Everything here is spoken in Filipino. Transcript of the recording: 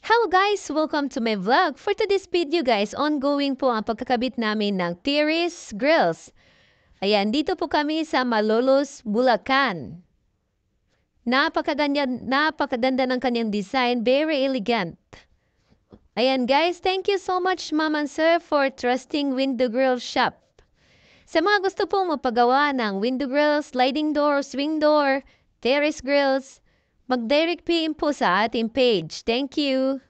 Hello guys! Welcome to my vlog. For today's video guys, ongoing po ang pagkakabit namin ng terrace grills. Ayan, dito po kami sa Malolos, Bulacan. Napakaganda ng kanyang design, very elegant. Ayan guys, thank you so much ma'am and sir for trusting Window Grill Shop. Sa mga gusto pong mapagawa ng window grills, sliding door, swing door, terrace grills, mag-direct PM po sa ating page. Thank you!